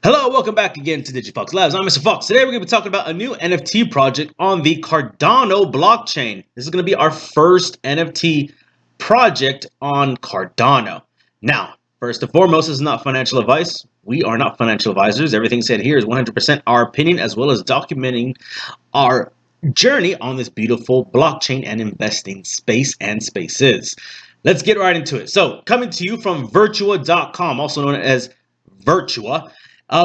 Hello, welcome back again to DigiFox Labs. I'm Mr. Fox. Today we're going to be talking about a new NFT project on the Cardano blockchain. This is going to be our first NFT project on Cardano. Now, first and foremost, this is not financial advice. We are not financial advisors. Everything said here is 100% our opinion, as well as documenting our journey on this beautiful blockchain and investing space and spaces. Let's get right into it. So, coming to you from Virtua.com, also known as Virtua.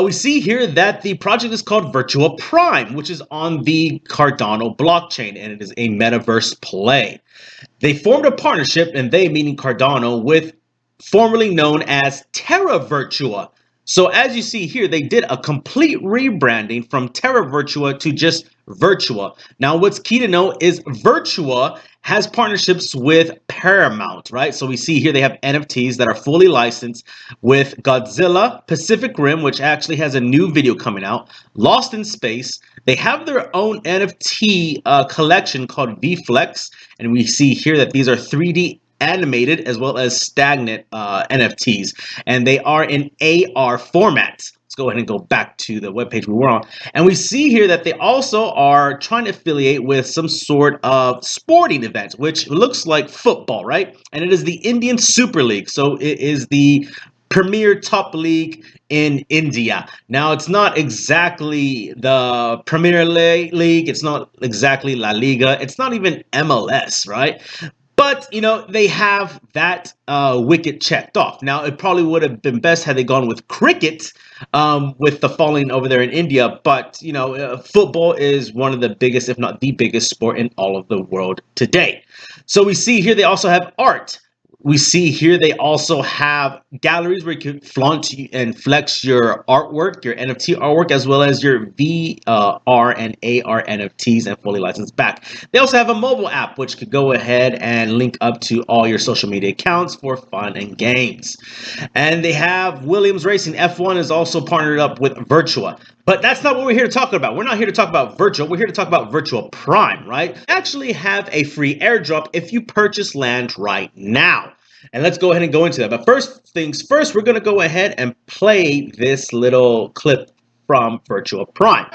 We see here that the project is called Virtua Prime, which is on the Cardano blockchain, and it is a metaverse play. They formed a partnership, and they, meaning Cardano, with formerly known as Terra Virtua. So as you see here, they did a complete rebranding from Terra Virtua to just Virtua. Now, what's key to know is Virtua has partnerships with Paramount, right? So we see here they have NFTs that are fully licensed with Godzilla, Pacific Rim, which actually has a new video coming out, Lost in Space. They have their own NFT collection called VFlex, and we see here that these are 3D animated as well as stagnant NFTs, and they are in AR formats. Let's go ahead and go back to the webpage we were on, and we see here that they also are trying to affiliate with some sort of sporting event, which looks like football, right? And it is the Indian Super League, so it is the premier top league in India. Now, it's not exactly the Premier League, it's not exactly La Liga, it's not even MLS, right? But, you know, they have that wicket checked off. Now, it probably would have been best had they gone with cricket with the falling over there in India. But, you know, football is one of the biggest, if not the biggest sport in all of the world today. So we see here they also have art. We see here they also have galleries where you can flaunt and flex your artwork, your NFT artwork, as well as your VR and AR NFTs and fully licensed back. They also have a mobile app which could go ahead and link up to all your social media accounts for fun and games. And they have Williams Racing. F1 is also partnered up with Virtua. But that's not what we're here to talk about. We're not here to talk about Virtua. We're here to talk about Virtua Prime, right? They actually have a free airdrop if you purchase land right now. And let's go ahead and go into that. But first things first, we're going to go ahead and play this little clip from Virtua Prime.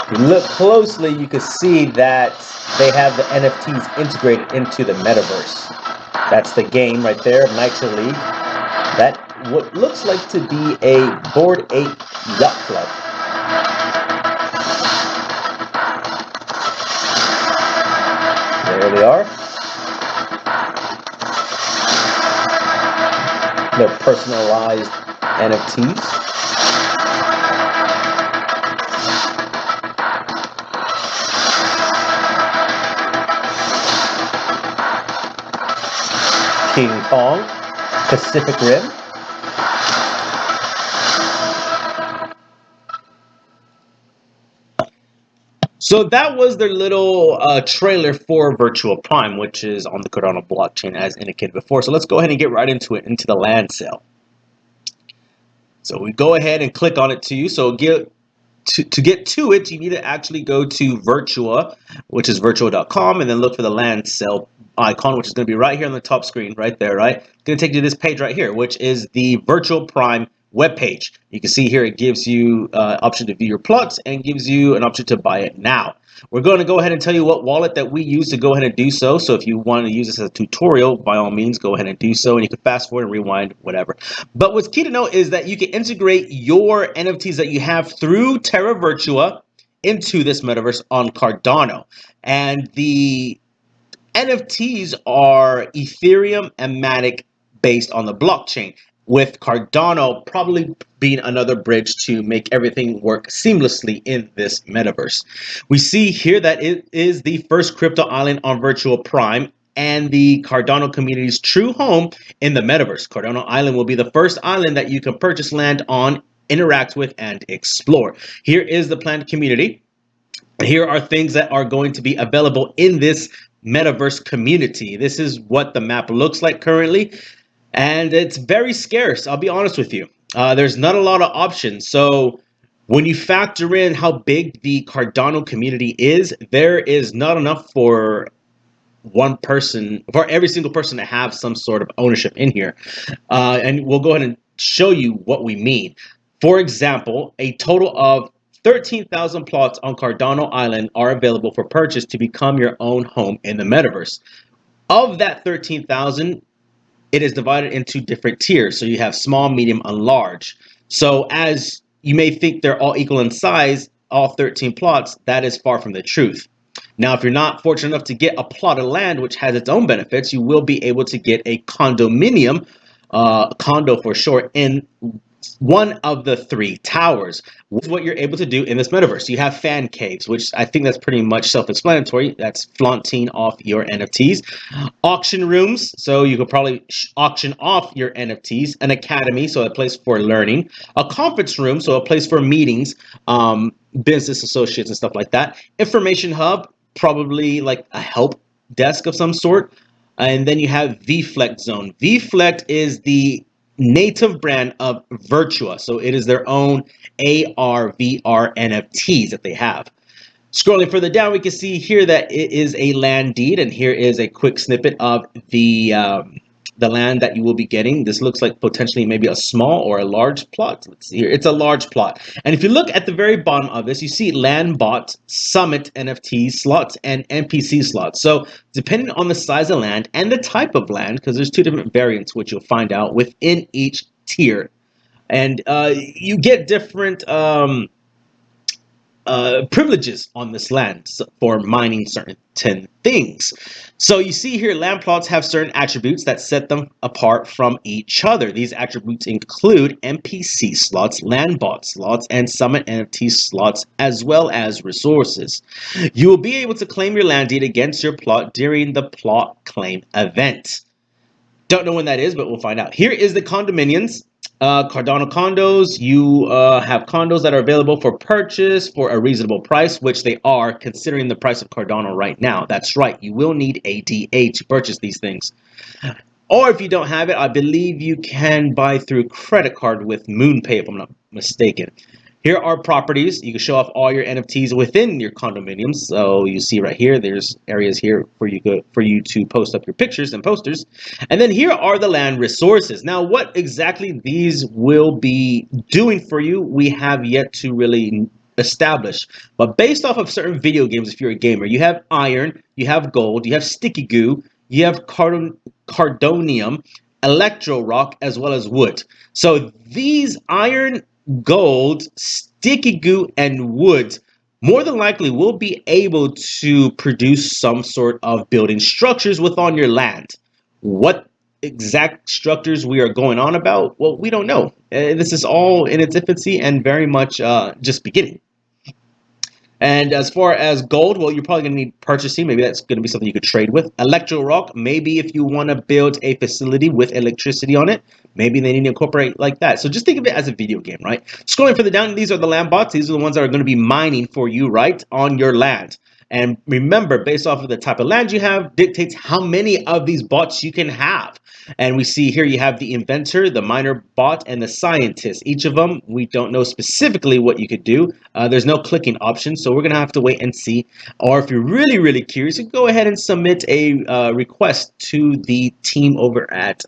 If you look closely, you can see that they have the NFTs integrated into the Metaverse. That's the game right there, Nitro League. That what looks like to be a Bored Ape Yacht Club. There they are. They're personalized NFTs. King Kong, Pacific Rim. So that was their little trailer for Virtua Prime, which is on the Cardano blockchain as indicated before. So let's go ahead and get right into it, into the land sale. So we go ahead and click on it to you. So to get to it, you need to actually go to Virtua, which is Virtua.com, and then look for the land sale icon, which is going to be right here on the top screen, right there, right? It's going to take you to this page right here, which is the Virtua Prime webpage. You can see here it gives you option to view your plots and gives you an option to buy it now. We're going to go ahead and tell you what wallet that we use to go ahead and do so. So if you want to use this as a tutorial, by all means, go ahead and do so. And you can fast forward and rewind, whatever. But what's key to know is that you can integrate your NFTs that you have through Terra Virtua into this metaverse on Cardano. And the NFTs are Ethereum and MATIC based on the blockchain, with Cardano probably being another bridge to make everything work seamlessly in this metaverse. We see here that it is the first crypto island on Virtua Prime and the Cardano community's true home in the metaverse. Cardano Island will be the first island that you can purchase land on, interact with, and explore. Here is the planned community. Here are things that are going to be available in this metaverse community. This is what the map looks like currently, and it's very scarce, I'll be honest with you. There's not a lot of options. So when you factor in how big the Cardano community is, there is not enough for one person, for every single person to have some sort of ownership in here. And we'll go ahead and show you what we mean. For example, a total of 13,000 plots on Cardano Island are available for purchase to become your own home in the metaverse. Of that 13,000, it is divided into different tiers. So you have small, medium, and large. So as you may think they're all equal in size, all 13 plots, that is far from the truth. Now, if you're not fortunate enough to get a plot of land, which has its own benefits, you will be able to get a condominium, condo for short, in one of the 3 towers. This is what you're able to do in this metaverse. You have fan caves, which I think that's pretty much self-explanatory. That's flaunting off your NFTs. Auction rooms, so you could probably auction off your NFTs. An academy, so a place for learning. A conference room, so a place for meetings, business associates and stuff like that. Information hub, probably like a help desk of some sort. And then you have VFlect Zone. VFlect is the native brand of Virtua. So it is their own AR, VR NFTs that they have. Scrolling further down, we can see here that it is a land deed, and here is a quick snippet of the land that you will be getting. This looks like potentially maybe a small or a large plot. Let's see here. It's a large plot. And if you look at the very bottom of this, you see land bot, summit NFT slots, and NPC slots. So depending on the size of land and the type of land, because there's 2 different variants, which you'll find out within each tier. And you get different privileges on this land for mining certain things. So you see here, land plots have certain attributes that set them apart from each other. These attributes include NPC slots, land bot slots, and summit NFT slots, as well as resources. You will be able to claim your land deed against your plot during the plot claim event. Don't know when that is, but we'll find out. Here is the condominiums. Cardano condos, you have condos that are available for purchase for a reasonable price, which they are considering the price of Cardano right now. That's right, you will need ADA to purchase these things. Or if you don't have it, I believe you can buy through credit card with MoonPay, if I'm not mistaken. Here are properties. You can show off all your NFTs within your condominiums. So you see right here, there's areas here for you to post up your pictures and posters. And then here are the land resources. Now, what exactly these will be doing for you, we have yet to really establish. But based off of certain video games, if you're a gamer, you have iron, you have gold, you have sticky goo, you have cardonium, electro rock, as well as wood. So these iron, gold, sticky goo, and wood more than likely will be able to produce some sort of building structures within your land. What exact structures we are going on about? Well, we don't know. This is all in its infancy and very much just beginning. And as far as gold, well, you're probably going to need purchasing. Maybe that's going to be something you could trade with. Electro rock, maybe if you want to build a facility with electricity on it, maybe they need to incorporate like that. So just think of it as a video game, right? Scrolling further down, these are the land bots. These are the ones that are going to be mining for you, right, on your land. And remember, based off of the type of land you have, dictates how many of these bots you can have. And we see here you have the inventor, the miner bot, and the scientist. Each of them, we don't know specifically what you could do. There's no clicking option, so we're going to have to wait and see. Or if you're really, really curious, you can go ahead and submit a request to the team over at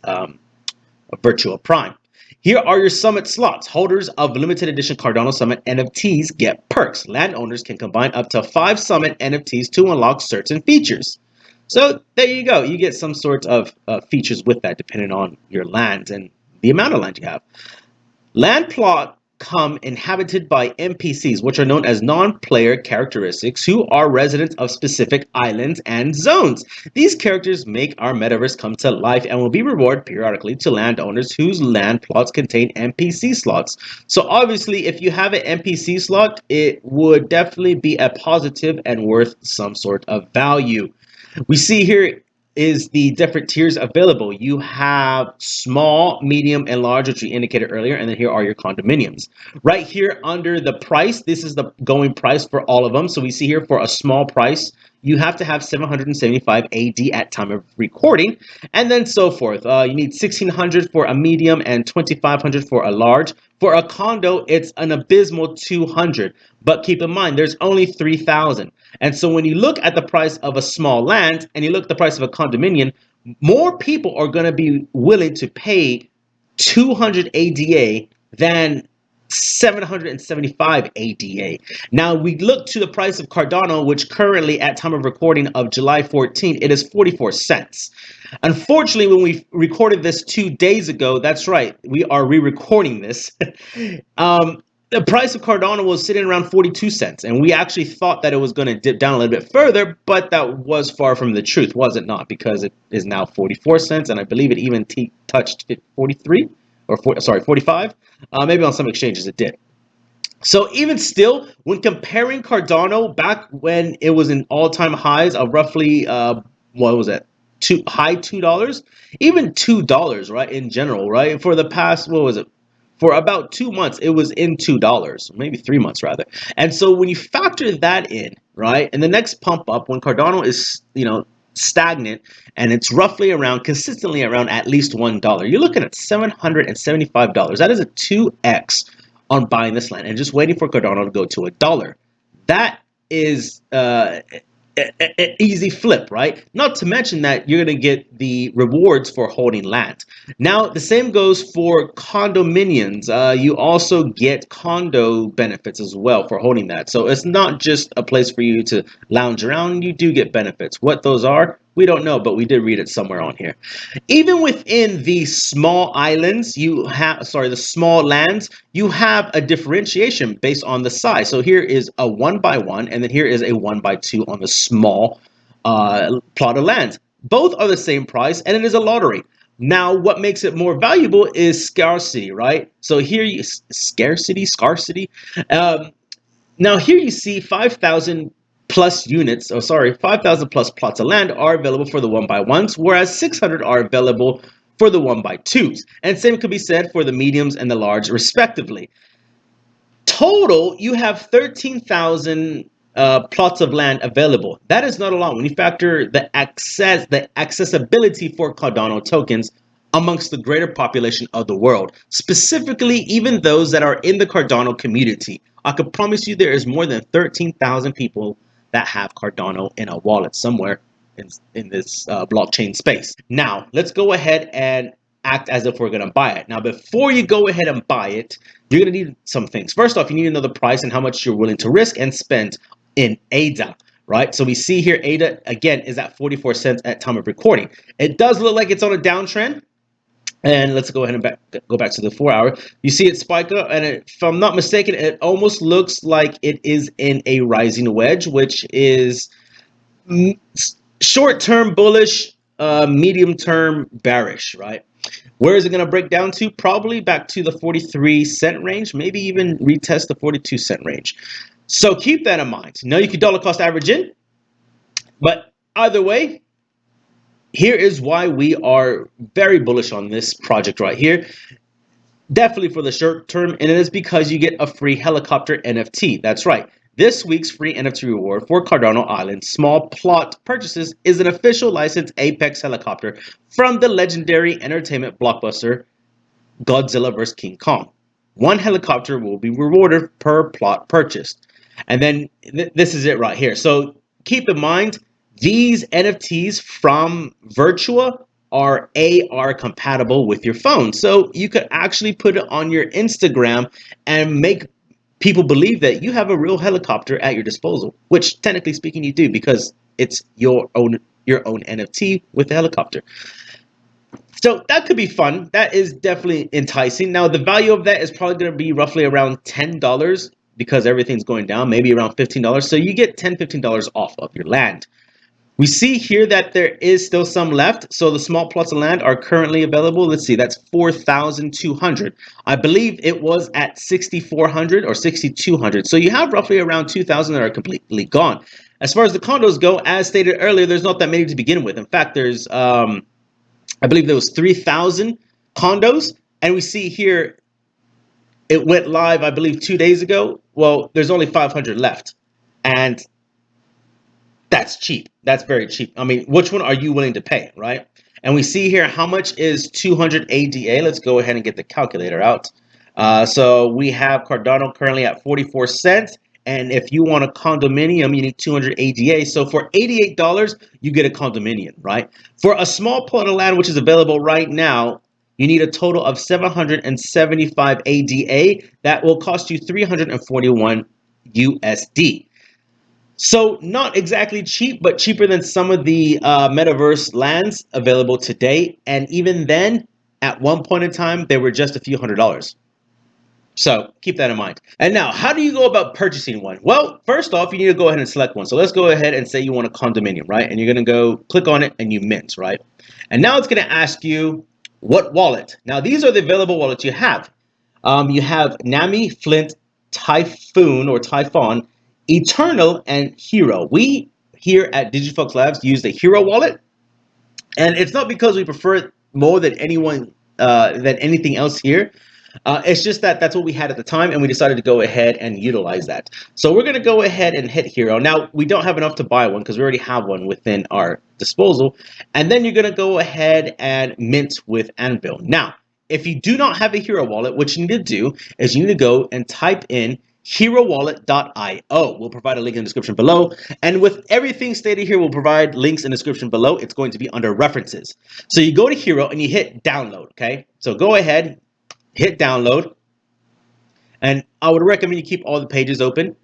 Virtua Prime. Here are your summit slots. Holders of limited edition Cardano Summit NFTs get perks. Landowners can combine up to 5 Summit NFTs to unlock certain features. So there you go. You get some sort of features with that depending on your land and the amount of land you have. Land plot come inhabited by NPCs, which are known as non-player characteristics, who are residents of specific islands and zones. These characters make our metaverse come to life and will be rewarded periodically to landowners whose land plots contain NPC slots. So obviously, if you have an NPC slot, it would definitely be a positive and worth some sort of value. We see here is the different tiers available. You have small, medium, and large, which we indicated earlier, and then here are your condominiums. Right here under the price, this is the going price for all of them. So we see here for a small price, you have to have 775 AD at time of recording, and then so forth. You need 1600 for a medium and 2500 for a large. For a condo, it's an abysmal 200. But keep in mind, there's only 3,000. And so when you look at the price of a small land and you look at the price of a condominium, more people are going to be willing to pay 200 ADA than 775 ADA. Now we look to the price of Cardano, which currently at time of recording of July 14, it is 44 cents. Unfortunately, when we recorded this 2 days ago, that's right, we are re-recording this. The price of Cardano was sitting around 42 cents, and we actually thought that it was going to dip down a little bit further, but that was far from the truth, was it not? Because it is now 44 cents, and I believe it even touched 43 or 45. Maybe on some exchanges it did. So even still, when comparing Cardano back when it was in all-time highs of roughly, what was it? High $2, even $2, right? In general, right? For the past, what was it? For about 2 months, it was in $2, maybe 3 months rather. And so when you factor that in, right, and the next pump up when Cardano is, stagnant and it's roughly around, consistently around at least $1, you're looking at $775. That is a 2x on buying this land and just waiting for Cardano to go to $1. That is an easy flip, right? Not to mention that you're going to get the rewards for holding land. Now, the same goes for condominiums. You also get condo benefits as well for holding that. So it's not just a place for you to lounge around. You do get benefits. What those are, we don't know, but we did read it somewhere on here. Even within the small islands, the small lands, you have a differentiation based on the size. So here is a 1x1, and then here is a 1x2 on the small plot of land. Both are the same price, and it is a lottery. Now, what makes it more valuable is scarcity, right? So here scarcity. Now here you see 5,000 plus units, 5,000 plus plots of land are available for the 1x1s, whereas 600 are available for the 1x2s. And same could be said for the mediums and the large, respectively. Total, you have 13,000 plots of land available. That is not a lot when you factor the accessibility for Cardano tokens amongst the greater population of the world, specifically even those that are in the Cardano community. I could promise you there is more than 13,000 people that have Cardano in a wallet somewhere in this blockchain space. Now, let's go ahead and act as if we're going to buy it. Now, before you go ahead and buy it, you're going to need some things. First off, you need to know the price and how much you're willing to risk and spend in ADA, right? So we see here ADA, again, is at 44 cents at time of recording. It does look like it's on a downtrend. And let's go ahead and go back to the 4 hour. You see it spike up, and if I'm not mistaken, it almost looks like it is in a rising wedge, which is short-term bullish, medium-term bearish, right? Where is it going to break down to? Probably back to the 43-cent range, maybe even retest the 42-cent range. So keep that in mind. Now you can dollar cost average in, but either way, here is why we are very bullish on this project right here. Definitely for the short term, and it is because you get a free helicopter NFT. That's right. This week's free NFT reward for Cardano Island small plot purchases is an official licensed Apex helicopter from the legendary entertainment blockbuster Godzilla vs. King Kong. One helicopter will be rewarded per plot purchased. And then this is it right here. So keep in mind, these NFTs from Virtua are AR compatible with your phone. So you could actually put it on your Instagram and make people believe that you have a real helicopter at your disposal, which technically speaking you do, because it's your own NFT with a helicopter. So that could be fun. That is definitely enticing. Now the value of that is probably going to be roughly around $10 because everything's going down, maybe around $15. So you get $10, $15 off of your land. We see here that there is still some left. So the small plots of land are currently available. Let's see, that's 4,200. I believe it was at 6,400 or 6,200. So you have roughly around 2,000 that are completely gone. As far as the condos go, as stated earlier, there's not that many to begin with. In fact, there's, I believe there was 3,000 condos. And we see here, it went live, I believe, 2 days ago. Well, there's only 500 left. And That's cheap. That's very cheap. I mean, which one are you willing to pay, right? And we see here how much is 200 ADA. Let's go ahead and get the calculator out. So we have Cardano currently at 44 cents. And if you want a condominium, you need 200 ADA. So for $88, you get a condominium, right? For a small plot of land, which is available right now, you need a total of 775 ADA. That will cost you 341 USD. So not exactly cheap, but cheaper than some of the Metaverse lands available today. And even then, at one point in time, they were just a few $100s. So keep that in mind. And now, how do you go about purchasing one? Well, first off, you need to go ahead and select one. So let's go ahead and say you want a condominium, right? And you're going to go click on it and you mint, right? And now it's going to ask you what wallet. Now, these are the available wallets you have. You have Nami, Flint, Typhoon or Typhon, Eternal, and Hero. We here at Digifox Labs use the Hero wallet, and it's not because we prefer it more than anything else here. It's just that that's what we had at the time, and we decided to go ahead and utilize that. So we're going to go ahead and hit Hero. Now, we don't have enough to buy one because we already have one within our disposal. And then you're going to go ahead and mint with Anvil. Now, if you do not have a Hero wallet, what you need to do is you need to go and type in HeroWallet.io. We'll provide a link in the description below. And with everything stated here, we'll provide links in the description below. It's going to be under references. So you go to Hero and you hit download, okay? So go ahead, hit download. And I would recommend you keep all the pages open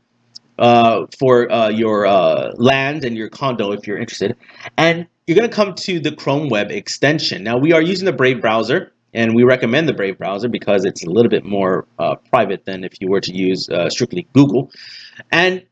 for your land and your condo if you're interested. And you're going to come to the Chrome web extension. Now, we are using the Brave browser. And we recommend the Brave browser because it's a little bit more private than if you were to use strictly Google. And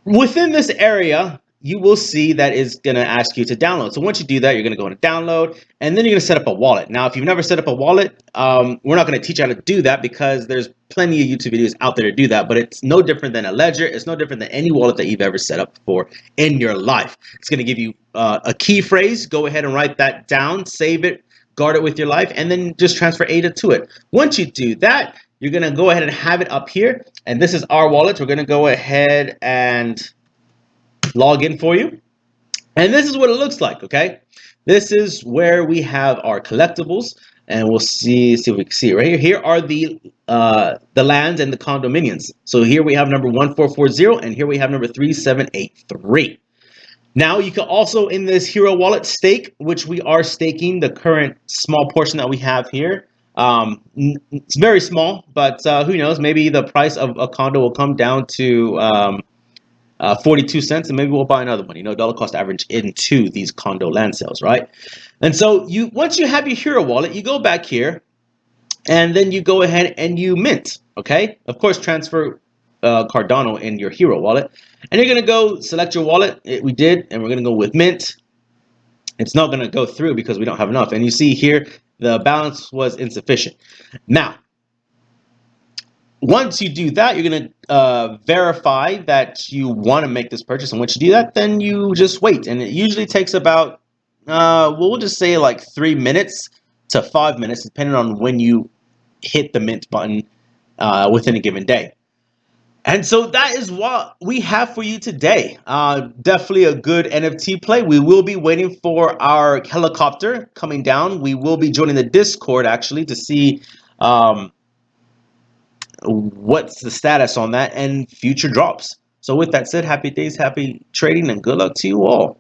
within this area, you will see that it's going to ask you to download. So once you do that, you're going to go into download, and then you're going to set up a wallet. Now, if you've never set up a wallet, we're not going to teach you how to do that because there's plenty of YouTube videos out there to do that. But it's no different than a ledger. It's no different than any wallet that you've ever set up before in your life. It's going to give you a key phrase. Go ahead and write that down, save it, guard it with your life, and then just transfer ADA to it. Once you do that, you're going to go ahead and have it up here. And this is our wallet. We're going to go ahead and log in for you. And this is what it looks like, okay? This is where we have our collectibles. And we'll see if we can see it right here. Here are the lands and the condominiums. So here we have number 1440, and here we have number 3783. Now, you can also, in this Hero wallet, stake, which we are staking the current small portion that we have here. It's very small, but who knows? Maybe the price of a condo will come down to 42 cents, and maybe we'll buy another one. You know, dollar cost average into these condo land sales, right? And so once you have your Hero wallet, you go back here, and then you go ahead and you mint, okay? Of course, transfer Cardano in your Hero wallet. And you're going to go select your wallet. We did, and we're going to go with mint. It's not going to go through because we don't have enough. And you see here, the balance was insufficient. Now, once you do that, you're going to verify that you want to make this purchase. And once you do that, then you just wait. And it usually takes about, we'll just say like 3 minutes to 5 minutes, depending on when you hit the mint button within a given day. And so that is what we have for you today. Definitely a good NFT play. We will be waiting for our helicopter coming down. We will be joining the Discord actually to see what's the status on that and future drops. So with that said, happy days, happy trading, and good luck to you all.